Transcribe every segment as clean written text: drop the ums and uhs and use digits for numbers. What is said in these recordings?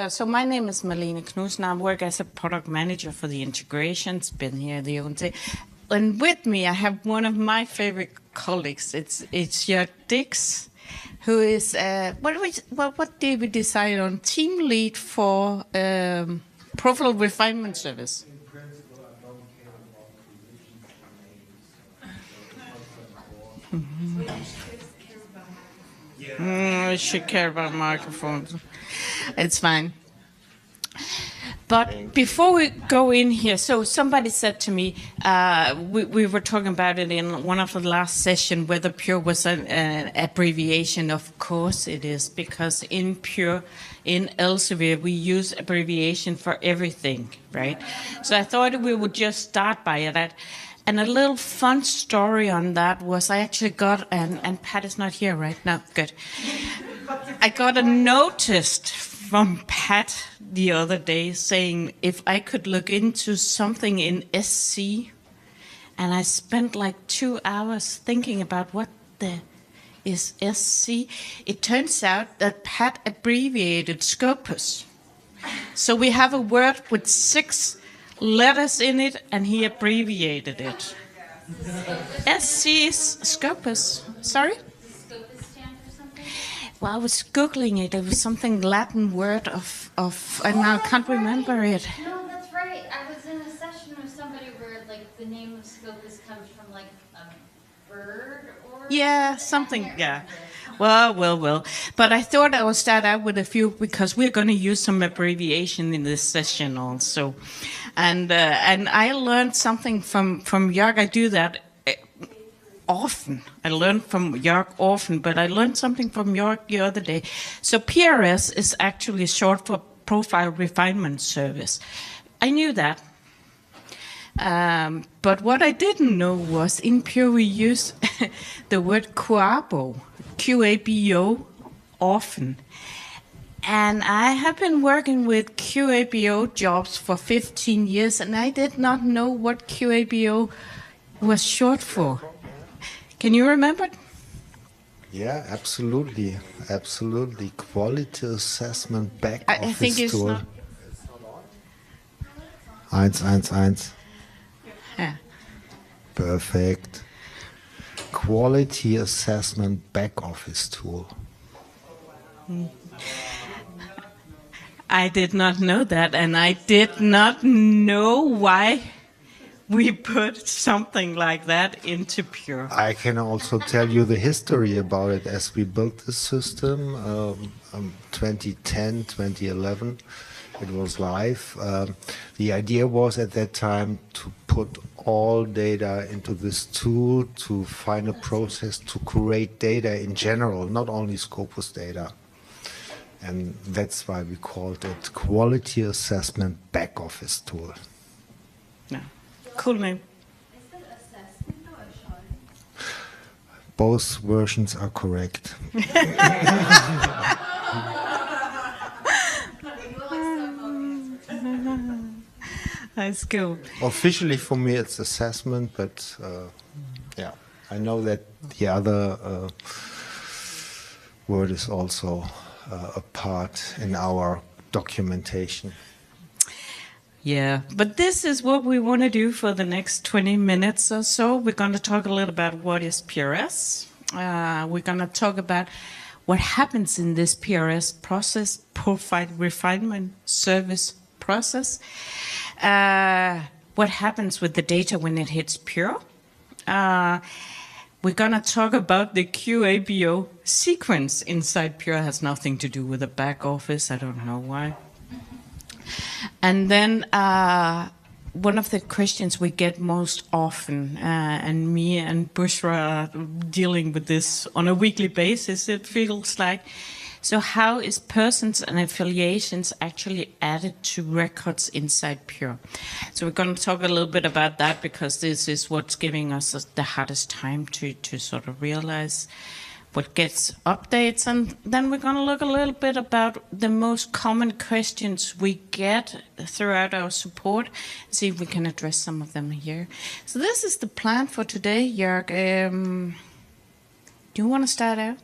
So my name is Malene Knudsen. I work as a product manager for the integrations. Been here the whole day. And with me, I have one of my favorite colleagues. It's Jörg Dix, who is what did we decide on? Team lead for Profile Refinement Service. I should care about microphones. It's fine. But before we go in here, so somebody said to me, we were talking about it in one of the last sessions, whether Pure was an abbreviation. Of course it is, because in Pure, in Elsevier, we use abbreviation for everything, right? So I thought we would just start by that. And a little fun story on that was I actually got, and Pat is not here right now, good. I got a notice from Pat the other day saying if I could look into something in SC, and I spent like 2 hours thinking about what is SC. It turns out that Pat abbreviated Scopus. So we have a word with 6 letters in it, and he abbreviated it. SC is Scopus. Sorry? Well, I was Googling it. It was something Latin word of and now I can't remember it. No, that's right. I was in a session with somebody where, like, the name of Scopus comes from, like, a bird or... Yeah, something, yeah. Well. But I thought I would start out with a few, because we're going to use some abbreviation in this session also. And I learned something from Jörg. I do that often. I learned from Jörg often, but I learned something from Jörg the other day. So PRS is actually short for Profile Refinement Service. I knew that. But what I didn't know was in Pure we use the word QABO, QABO, often. And I have been working with QABO jobs for 15 years, and I did not know what QABO was short for. Can you remember? Yeah, absolutely. Quality assessment back office I think it's tool. not. 111. Yeah. Perfect. Quality assessment back office tool. I did not know that, and I did not know why we put something like that into Pure. I can also tell you the history about it as we built this system, 2010, 2011. It was live. The idea was at that time to put all data into this tool to find a process to create data in general, not only Scopus data. And that's why we called it Quality Assessment Back Office Tool. Yeah. Cool name. Is it assessment or assurance? Both versions are correct. That's cool. Officially for me it's assessment, but yeah, I know that the other word is also a part in our documentation. Yeah, but this is what we want to do for the next 20 minutes or so. We're going to talk a little about what is PRS. We're going to talk about what happens in this PRS process, Profile Refinement Service process. What happens with the data when it hits Pure. We're going to talk about the QABO sequence inside Pure. It has nothing to do with the back office. I don't know why. And then one of the questions we get most often, and me and Bushra are dealing with this on a weekly basis, it feels like, so how is persons and affiliations actually added to records inside Pure? So we're going to talk a little bit about that, because this is what's giving us the hardest time to sort of realize what gets updates. And then we're going to look a little bit about the most common questions we get throughout our support, see if we can address some of them here. So this is the plan for today, Jörg. Do you want to start out?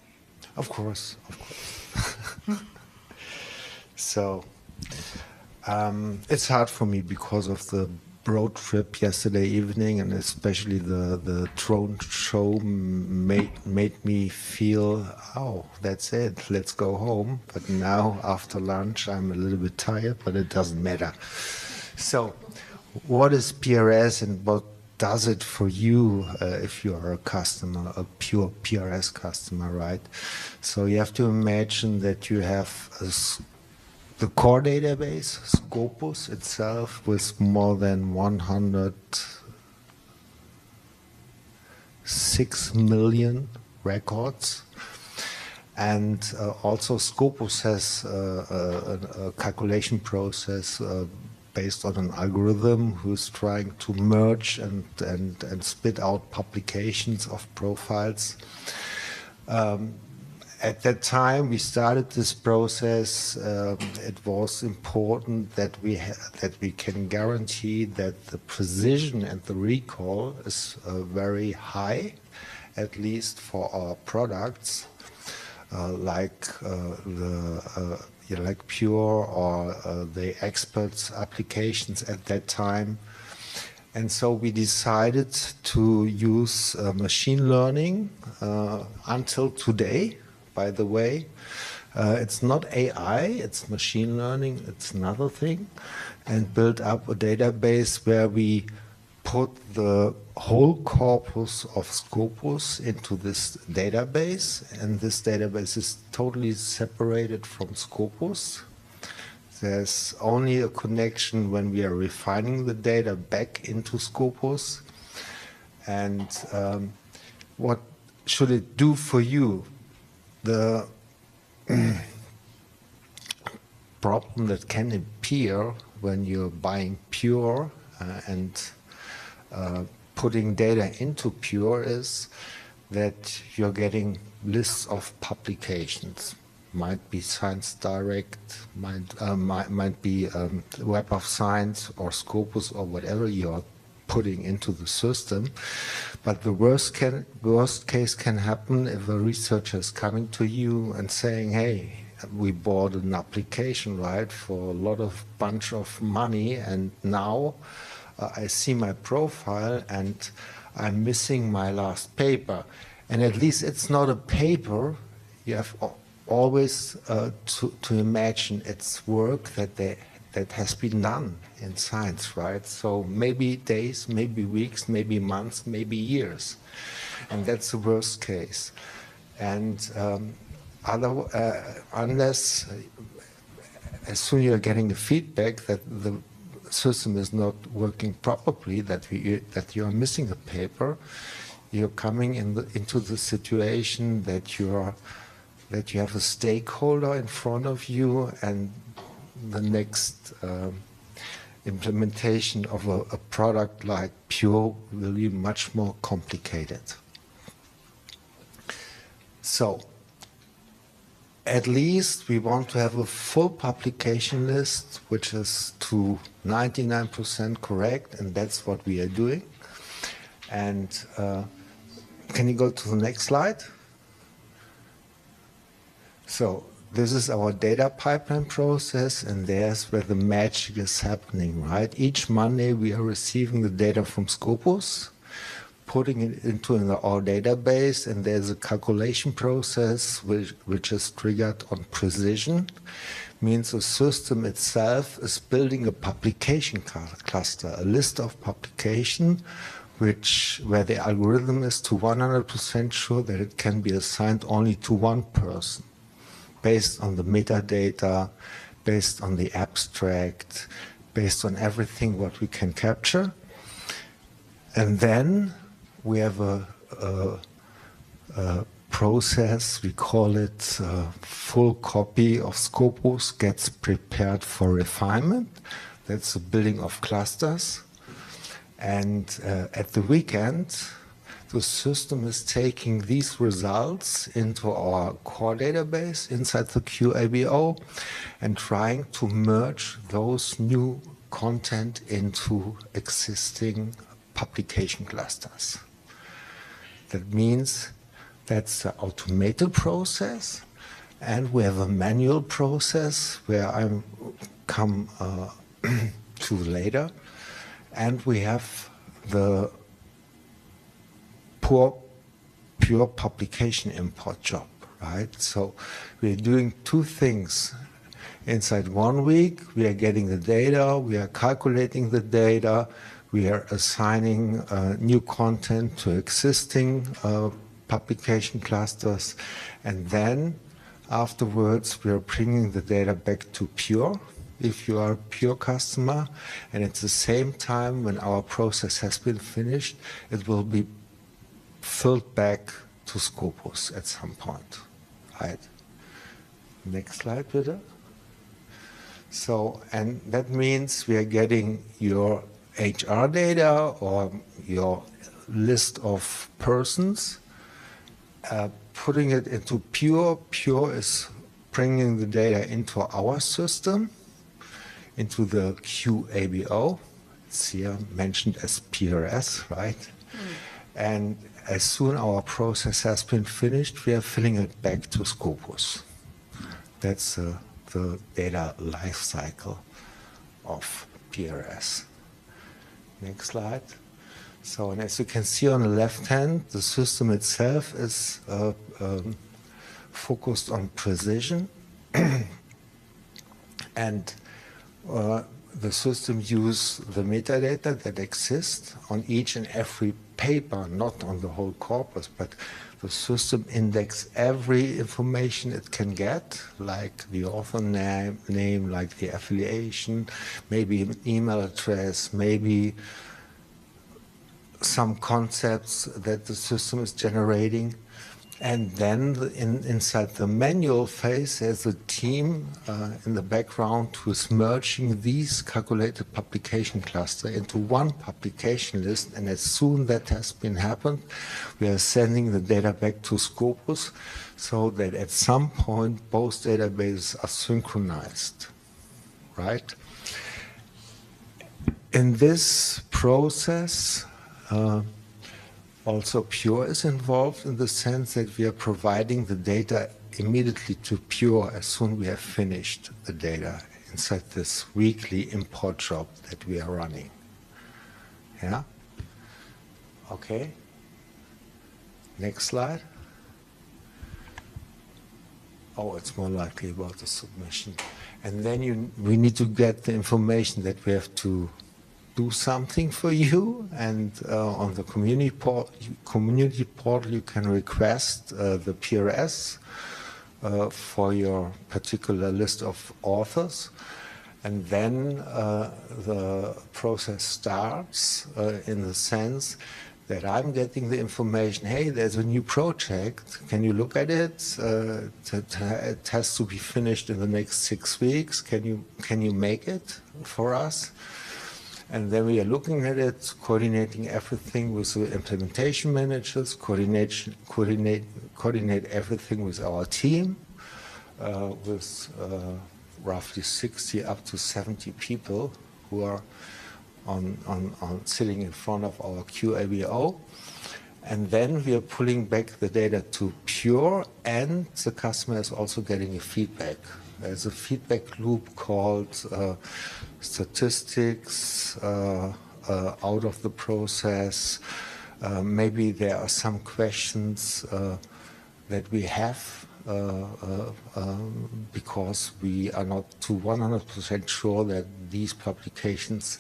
Of course. So It's hard for me because of the road trip yesterday evening, and especially the drone show made me feel, oh, that's it, let's go home. But now after lunch, I'm a little bit tired, but it doesn't matter. So, what is PRS and what does it for you if you are a customer, a pure PRS customer, right? So you have to imagine that you have the core database, Scopus itself, with more than 106 million records. And also Scopus has a calculation process based on an algorithm who's trying to merge and spit out publications of profiles. At that time we started this process, it was important that we can guarantee that the precision and the recall is very high, at least for our products, like Pure or the experts applications at that time. And so we decided to use machine learning until today. By the way, it's not AI, it's machine learning, it's another thing, and build up a database where we put the whole corpus of Scopus into this database, and this database is totally separated from Scopus. There's only a connection when we are refining the data back into Scopus. And what should it do for you? The problem that can appear when you're buying Pure and putting data into Pure is that you're getting lists of publications. Might be Science Direct, might be Web of Science or Scopus or whatever you're putting into the system. But the worst case can happen if a researcher is coming to you and saying, hey, we bought an application, right, for a bunch of money, and now I see my profile and I'm missing my last paper. And at least it's not a paper. You have always to imagine it's work that has been done in science, right? So maybe days, maybe weeks, maybe months, maybe years. And that's the worst case. And unless, as soon as you're getting the feedback that the system is not working properly, that you are missing a paper, you're coming into the situation that you have a stakeholder in front of you, and the next implementation of a product like Pure will be much more complicated. So, at least we want to have a full publication list, which is to 99% correct, and that's what we are doing. And can you go to the next slide? So this is our data pipeline process, and there's where the magic is happening, right? Each Monday we are receiving the data from Scopus, putting it into our database, and there's a calculation process which is triggered on precision. Means the system itself is building a publication cluster, a list of publication where the algorithm is to 100% sure that it can be assigned only to one person, based on the metadata, based on the abstract, based on everything what we can capture. And then we have a process, we call it full copy of Scopus gets prepared for refinement. That's the building of clusters. And at the weekend, the system is taking these results into our core database inside the QABO and trying to merge those new content into existing publication clusters. That means that's the automated process, and we have a manual process where I'm come to later. And we have the pure publication import job, right? So we're doing two things. Inside 1 week, we are getting the data, we are calculating the data, we are assigning new content to existing publication clusters, and then afterwards we are bringing the data back to Pure, if you are a Pure customer, and at the same time when our process has been finished, it will be filled back to Scopus at some point, right? Next slide, bitte. So, and that means we are getting your HR data or your list of persons, putting it into Pure. Pure is bringing the data into our system, into the QABO. It's here mentioned as PRS, right? And as soon our process has been finished, we are filling it back to Scopus. That's the data life cycle of PRS. Next slide. So, and as you can see on the left hand, the system itself is focused on precision. And the system uses the metadata that exists on each and every paper, not on the whole corpus, but the system indexes every information it can get, like the author name, like the affiliation, maybe an email address, maybe some concepts that the system is generating. And then inside the manual phase, there's a team in the background who's merging these calculated publication cluster into one publication list. And as soon that has been happened, we are sending the data back to Scopus so that at some point both databases are synchronized, right? In this process, also Pure is involved in the sense that we are providing the data immediately to Pure as soon as we have finished the data inside this weekly import job that we are running. Yeah? Okay. Next slide. Oh, it's more likely about the submission. And then we need to get the information that we have to do something for you, and on the community portal you can request the PRS for your particular list of authors, and then the process starts in the sense that I'm getting the information, hey, there's a new project, can you look at it? It has to be finished in the next 6 weeks, can you make it for us? And then we are looking at it, coordinating everything with the implementation managers, coordinate everything with our team, with roughly 60 up to 70 people who are on sitting in front of our QABO. And then we are pulling back the data to Pure, and the customer is also getting a feedback. There's a feedback loop called statistics out of the process. Maybe there are some questions that we have because we are not to 100% sure that these publications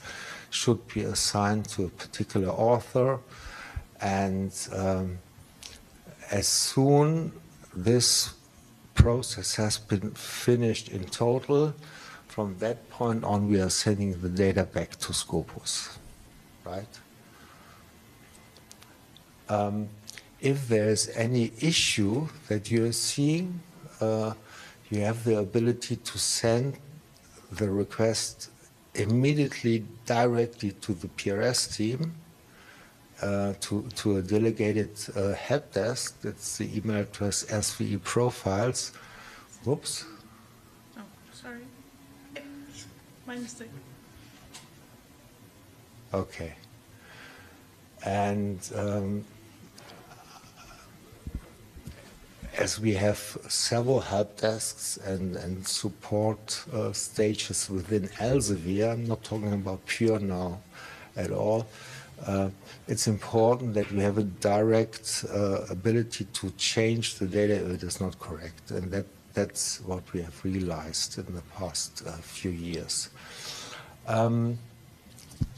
should be assigned to a particular author. And as soon this process has been finished in total, from that point on we are sending the data back to Scopus, right? If there's any issue that you're seeing, you have the ability to send the request immediately directly to the PRS team, to a delegated help desk. That's the email address SVE profiles. Whoops. Oh, sorry. My mistake. Okay. And as we have several help desks and support stages within Elsevier, I'm not talking about Pure now at all, it's important that we have a direct ability to change the data if it is not correct. And that's what we have realized in the past few years.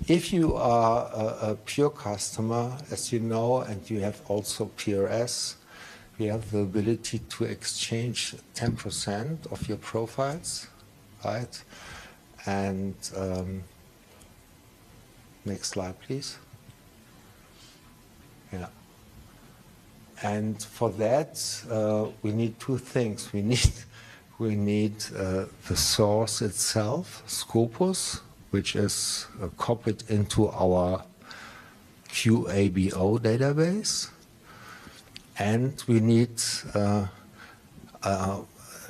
If you are a Pure customer, as you know, and you have also PRS, we have the ability to exchange 10% of your profiles, right? And next slide, please. Yeah. And for that, we need two things. We need the source itself, Scopus, which is copied into our QABO database. And we need,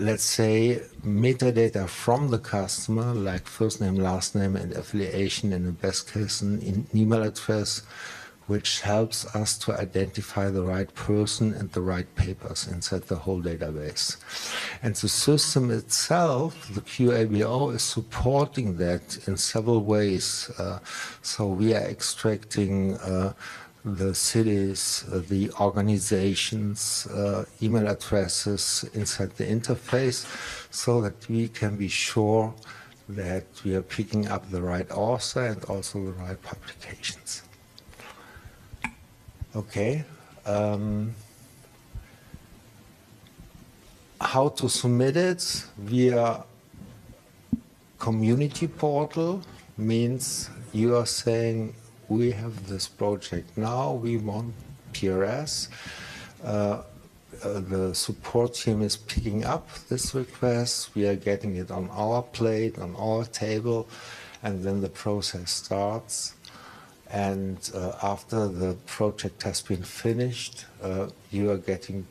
let's say, metadata from the customer, like first name, last name, and affiliation, in the best case, an email address, which helps us to identify the right person and the right papers inside the whole database. And the system itself, the QABO, is supporting that in several ways. So we are extracting the cities, the organizations, email addresses inside the interface, so that we can be sure that we are picking up the right author and also the right publications. Okay. How to submit it via community portal means you are saying, we have this project now, we want PRS. The support team is picking up this request, we are getting it on our plate, on our table, and then the process starts. And after the project has been finished, you are getting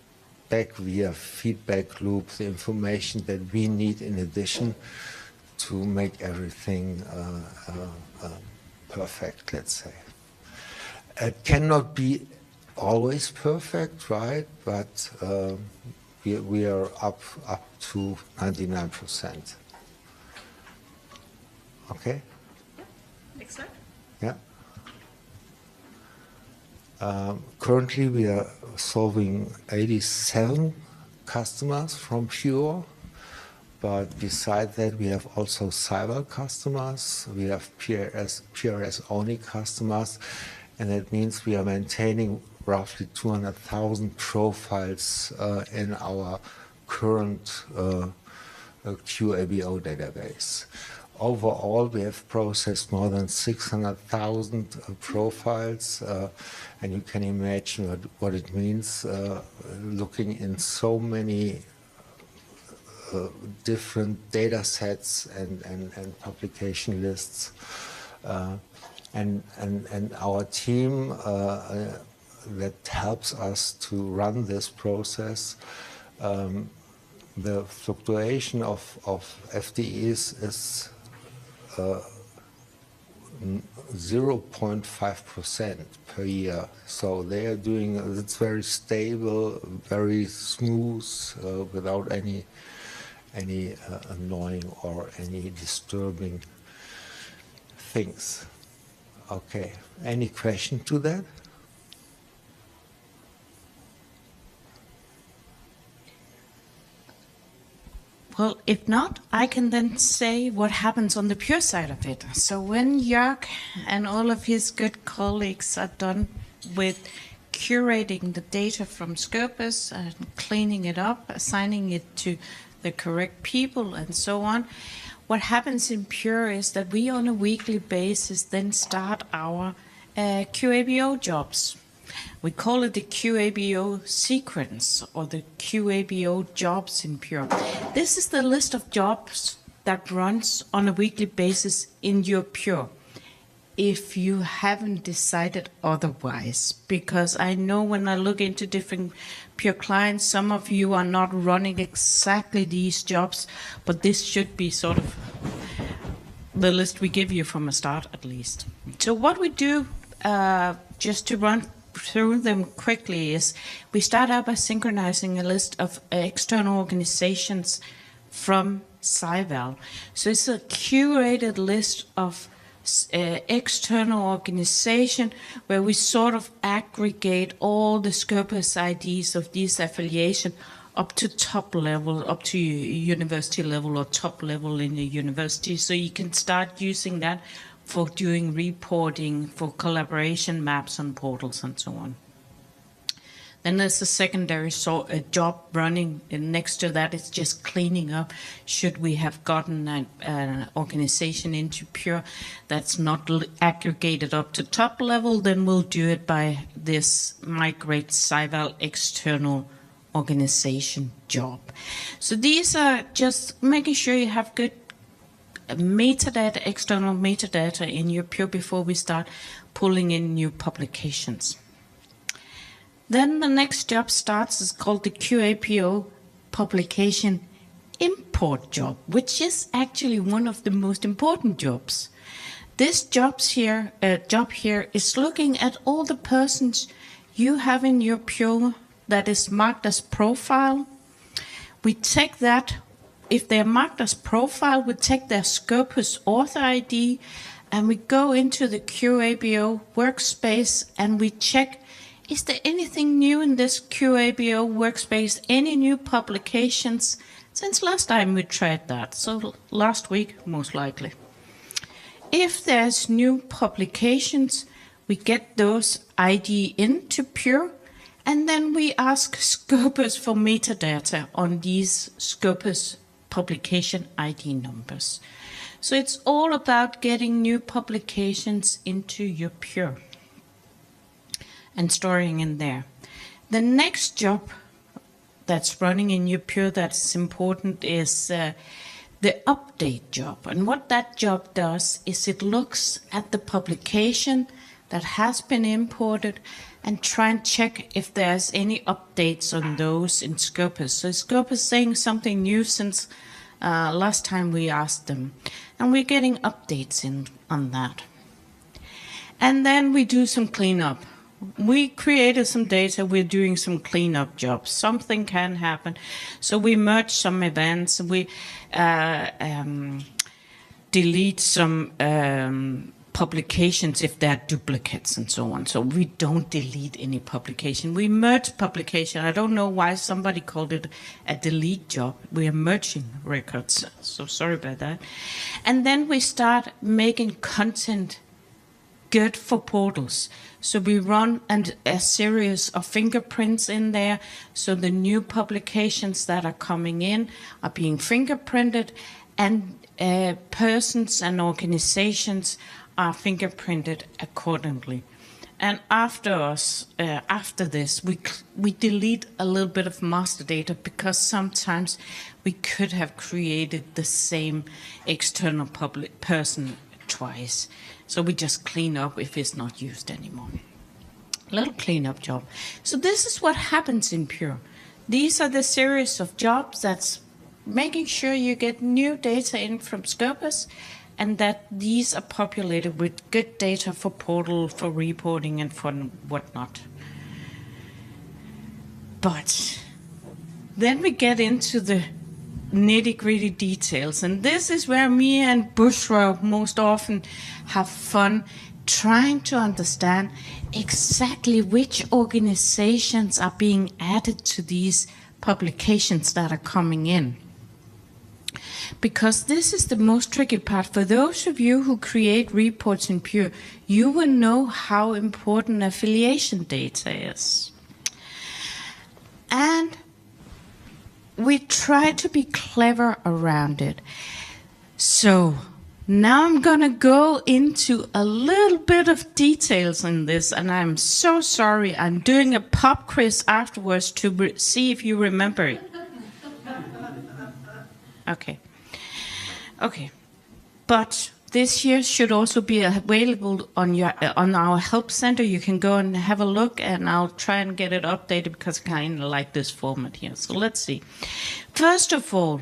back via feedback loop the information that we need in addition to make everything perfect, let's say. It cannot be always perfect, right? But we are up to 99%. Okay? Next slide. Yeah. Currently, we are solving 87 customers from Pure, but beside that, we have also cyber customers. We have PRS only customers, and that means we are maintaining roughly 200,000 profiles in our current QABO database. Overall, we have processed more than 600,000 profiles, and you can imagine what it means looking in so many different data sets and publication lists. And our team that helps us to run this process, the fluctuation of FTEs is 0.5% per year. So they are doing, it's very stable, very smooth, without any annoying or any disturbing things. Okay, any question to that? Well, if not, I can then say what happens on the Pure side of it. So when Jörg and all of his good colleagues are done with curating the data from Scopus and cleaning it up, assigning it to the correct people and so on, what happens in Pure is that we on a weekly basis then start our QABO jobs. We call it the QABO sequence or the QABO jobs in Pure. This is the list of jobs that runs on a weekly basis in your Pure, if you haven't decided otherwise. Because I know when I look into different Pure clients, some of you are not running exactly these jobs, but this should be sort of the list we give you from a start at least. So what we do, just to run through them quickly is we start out by synchronizing a list of external organizations from SciVal. So it's a curated list of external organization where we sort of aggregate all the Scopus IDs of these affiliation up to top level, up to university level or top level in the university. So you can start using that for doing reporting, for collaboration maps on portals and so on. Then there's a secondary job running, and next to that it's just cleaning up. Should we have gotten an organization into Pure that's not aggregated up to top level, then we'll do it by this migrate SciVal external organization job. So these are just making sure you have good metadata, external metadata in your Pure before we start pulling in new publications. Then the next job starts, is called the QABO publication import job, which is actually one of the most important jobs. This job here is looking at all the persons you have in your Pure that is marked as profile. We take that, if they're marked as profile, we take their Scopus author ID and we go into the QABO workspace and we check, is there anything new in this QABO workspace? Any new publications since last time we tried that? So last week, most likely. If there's new publications, we get those ID into Pure, and then we ask Scopus for metadata on these Scopus publication ID numbers. So it's all about getting new publications into your Pure and storing in there. The next job that's running in your Pure that's important is the update job. And what that job does is it looks at the publication that has been imported and try and check if there's any updates on those in Scopus. So Scopus saying something new since last time we asked them. And we're getting updates in on that. And then we do some cleanup. We created some data, we're doing some cleanup jobs. Something can happen. So we merge some events, we delete some publications if they're duplicates and so on. So we don't delete any publication. We merge publication. I don't know why somebody called it a delete job. We are merging records. So sorry about that. And then we start making content good for portals. So we run a series of fingerprints in there. So the new publications that are coming in are being fingerprinted, and persons and organizations are fingerprinted accordingly. And after this, we delete a little bit of master data because sometimes we could have created the same external public person twice. So we just clean up if it's not used anymore. A little cleanup job. So this is what happens in Pure. These are the series of jobs that's making sure you get new data in from Scopus, and that these are populated with good data for portal, for reporting, and for whatnot. But then we get into the nitty-gritty details, and this is where me and Bushra most often have fun trying to understand exactly which organizations are being added to these publications that are coming in. Because this is the most tricky part. For those of you who create reports in Pure, you will know how important affiliation data is. And we try to be clever around it. So now I'm going to go into a little bit of details in this, and I'm so sorry. I'm doing a pop quiz afterwards to see if you remember it. Okay. But this here should also be available on our help center. You can go and have a look, and I'll try and get it updated because I kind of like this format here. So let's see. First of all,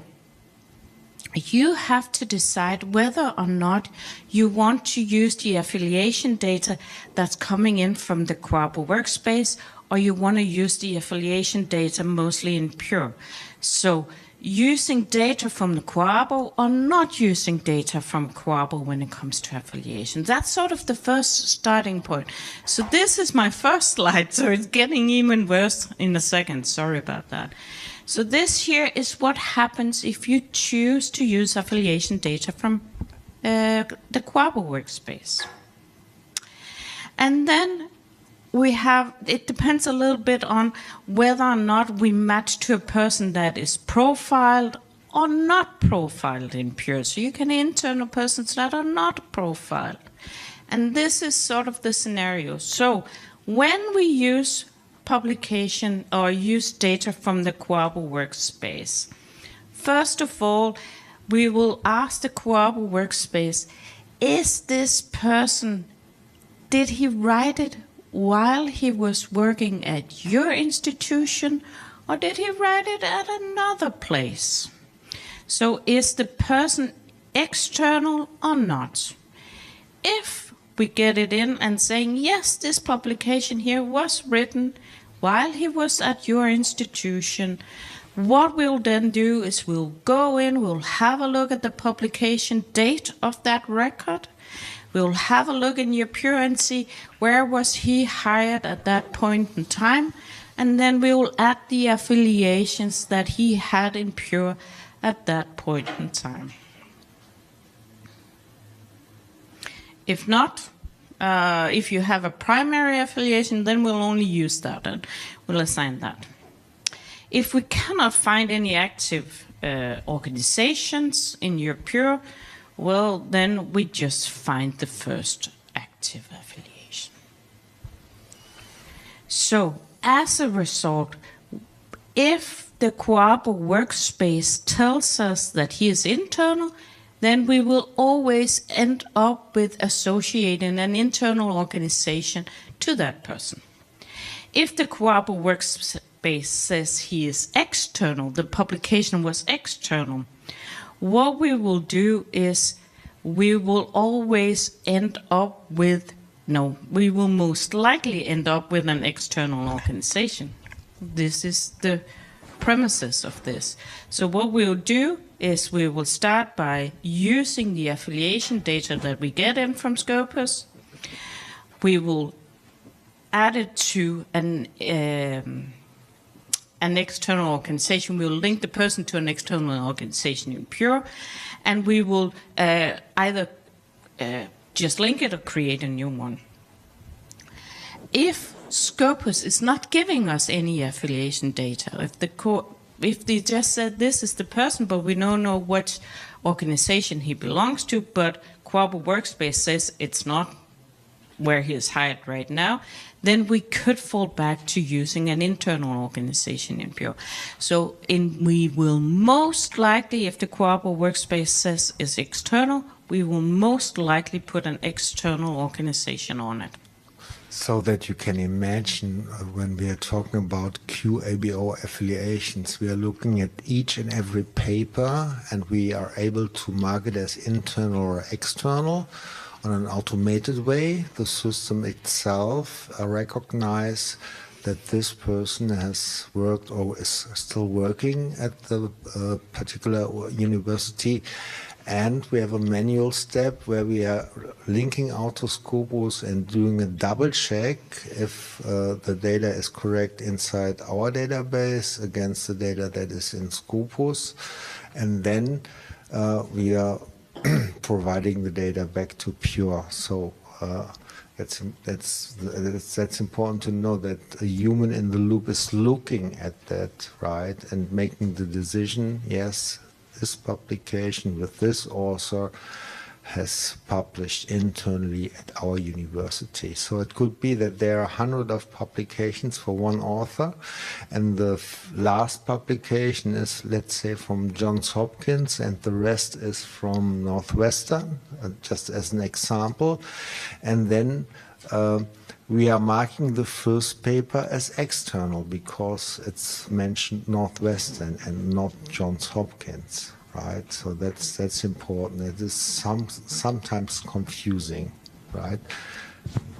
you have to decide whether or not you want to use the affiliation data that's coming in from the QABO workspace, or you want to use the affiliation data mostly in Pure. So using data from the QABO or not using data from QABO when it comes to affiliation. That's sort of the first starting point. So this is my first slide, so it's getting even worse in a second. Sorry about that. So this here is what happens if you choose to use affiliation data from the QABO workspace. And then we have, it depends a little bit on whether or not we match to a person that is profiled or not profiled in Pure. So you can internal persons that are not profiled. And this is sort of the scenario. So when we use publication or use data from the QABO workspace, first of all, we will ask the QABO workspace, is this person, did he write it while he was working at your institution, or did he write it at another place? So is the person external or not? If we get it in and saying, yes, this publication here was written while he was at your institution, what we'll then do is we'll go in, we'll have a look at the publication date of that record. We'll have a look in your Pure and see where was he hired at that point in time. And then we will add the affiliations that he had in Pure at that point in time. If not, if you have a primary affiliation, then we'll only use that and we'll assign that. If we cannot find any active organizations in your Pure, well, then we just find the first active affiliation. So, as a result, if the QABO workspace tells us that he is internal, then we will always end up with associating an internal organization to that person. If the QABO workspace says he is external, the publication was external, what we will do is we will always end up with, we will most likely end up with an external organization. This is the premises of this. So what we'll do is we will start by using the affiliation data that we get in from Scopus. We will add it to an external organization. We will link the person to an external organization in Pure, and we will either just link it or create a new one. If Scopus is not giving us any affiliation data, if they just said this is the person, but we don't know what organization he belongs to, but QABO Workspace says it's not where he is hired right now, then we could fall back to using an internal organization in Pure. So we will most likely, if the QABO Workspace says is external, we will most likely put an external organization on it. So that you can imagine when we are talking about QABO affiliations, we are looking at each and every paper and we are able to mark it as internal or external on an automated way. The system itself recognizes that this person has worked or is still working at the particular university. And we have a manual step where we are linking out to Scopus and doing a double check if the data is correct inside our database against the data that is in Scopus. And then we are providing the data back to Pure. So that's important to know that a human in the loop is looking at that, right, and making the decision, yes, this publication with this author has published internally at our university. So it could be that there are hundreds of publications for one author, and the last publication is, let's say, from Johns Hopkins, and the rest is from Northwestern, just as an example. And then we are marking the first paper as external because it's mentioned Northwestern and not Johns Hopkins, right? So that's important. It is sometimes confusing, right?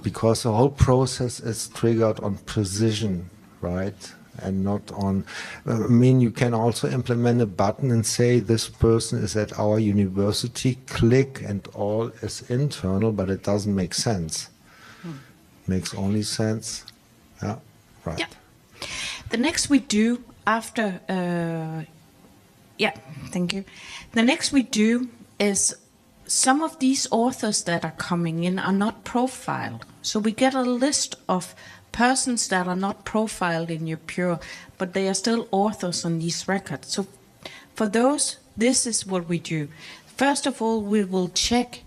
Because the whole process is triggered on precision, right? And not on, I mean, you can also implement a button and say this person is at our university, click, and all is internal, but it doesn't make sense. Makes only sense, yeah, right. Yeah. The next we do after, yeah, thank you. The next we do is some of these authors that are coming in are not profiled. So we get a list of persons that are not profiled in your Pure, but they are still authors on these records. So for those, this is what we do. First of all, we will check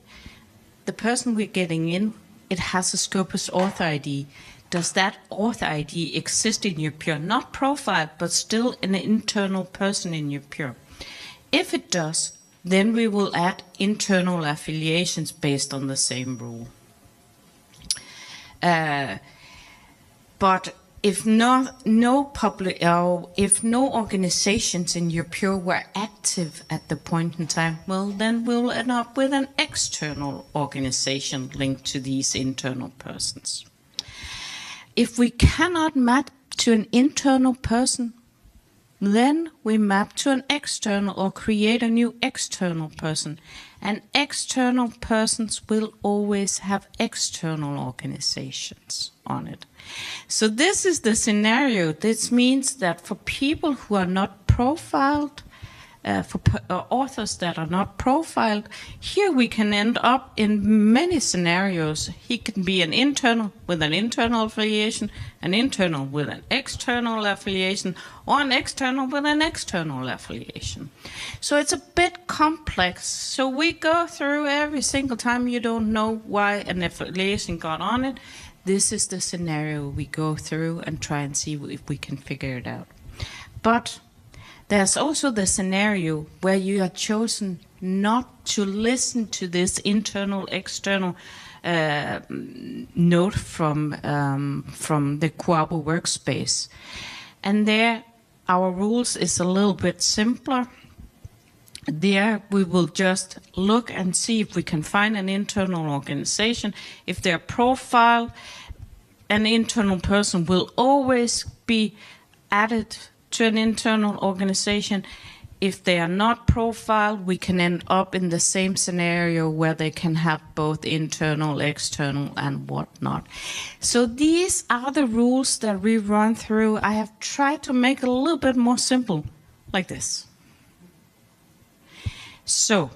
the person we're getting in. It has a Scopus author ID. Does that author ID exist in your Pure? Not profiled, but still an internal person in your Pure. If it does, then we will add internal affiliations based on the same rule. But if no organizations in your Pure were active at the point in time, well, then we'll end up with an external organization linked to these internal persons. If we cannot map to an internal person, then we map to an external or create a new external person. And external persons will always have external organizations on it. So this is the scenario. This means that for people who are not profiled, for authors that are not profiled, here we can end up in many scenarios. He can be an internal with an internal affiliation, an internal with an external affiliation, or an external with an external affiliation. So it's a bit complex. So we go through every single time you don't know why an affiliation got on it. This is the scenario we go through and try and see if we can figure it out. But there's also the scenario where you are chosen not to listen to this internal, external note from the QABO workspace. And there, our rules is a little bit simpler. There, we will just look and see if we can find an internal organization. If they're profiled, an internal person will always be added to an internal organization. If they are not profiled, we can end up in the same scenario where they can have both internal, external, and whatnot. So these are the rules that we run through. I have tried to make it a little bit more simple, like this. So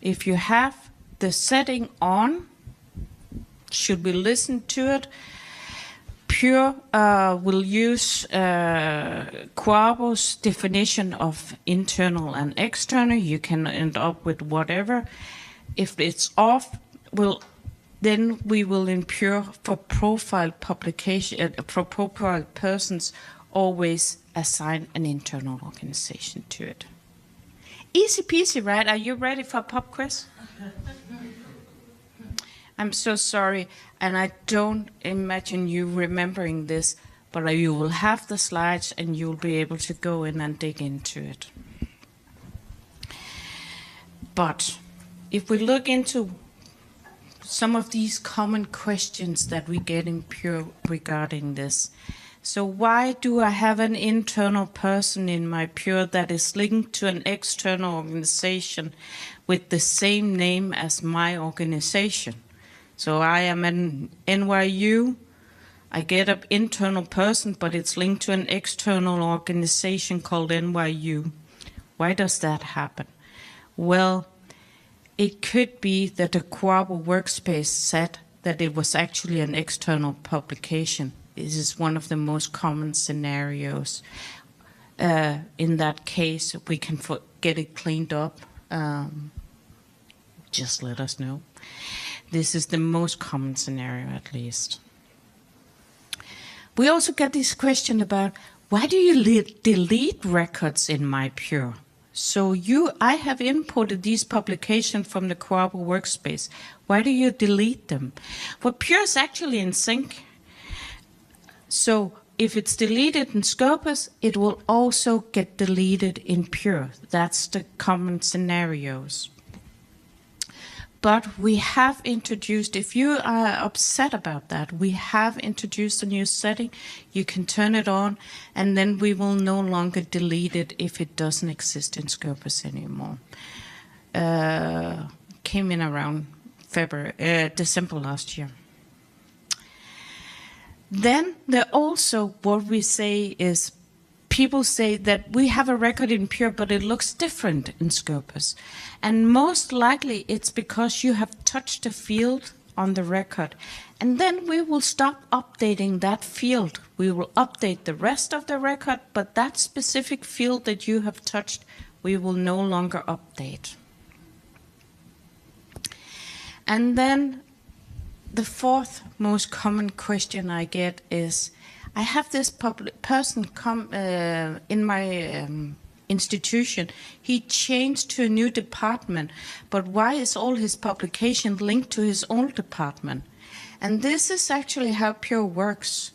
if you have the setting on, should we listen to it? Pure will use QABO's definition of internal and external. You can end up with whatever. If it's off, then we will in Pure for profile publication for profile persons always assign an internal organization to it. Easy peasy, right? Are you ready for a pop quiz? I'm so sorry, and I don't imagine you remembering this, but you will have the slides and you'll be able to go in and dig into it. But if we look into some of these common questions that we get in Pure regarding this. So why do I have an internal person in my Pure that is linked to an external organization with the same name as my organization? So I am an NYU, I get an internal person, but it's linked to an external organization called NYU. Why does that happen? Well, it could be that the QABO workspace said that it was actually an external publication. This is one of the most common scenarios. In that case, we can get it cleaned up. Just let us know. This is the most common scenario, at least. We also get this question about, why do you delete records in my Pure? So I have imported these publications from the QABO workspace. Why do you delete them? Well, Pure is actually in sync. So if it's deleted in Scopus, it will also get deleted in Pure. That's the common scenarios. But we have introduced, if you are upset about that, we have introduced a new setting. You can turn it on, and then we will no longer delete it if it doesn't exist in Scopus anymore. Came in around December last year. Then there also, what we say is, people say that we have a record in Pure, but it looks different in Scopus. And most likely it's because you have touched a field on the record. And then we will stop updating that field. We will update the rest of the record, but that specific field that you have touched, we will no longer update. And then the fourth most common question I get is, I have this person come in my institution. He changed to a new department, but why is all his publication linked to his old department? And this is actually how Pure works.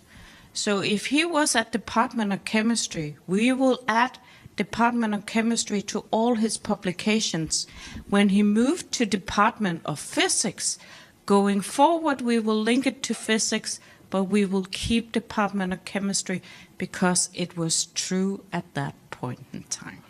So if he was at Department of Chemistry, we will add Department of Chemistry to all his publications. When he moved to Department of Physics, going forward, we will link it to physics, but we will keep Department of Chemistry because it was true at that point in time.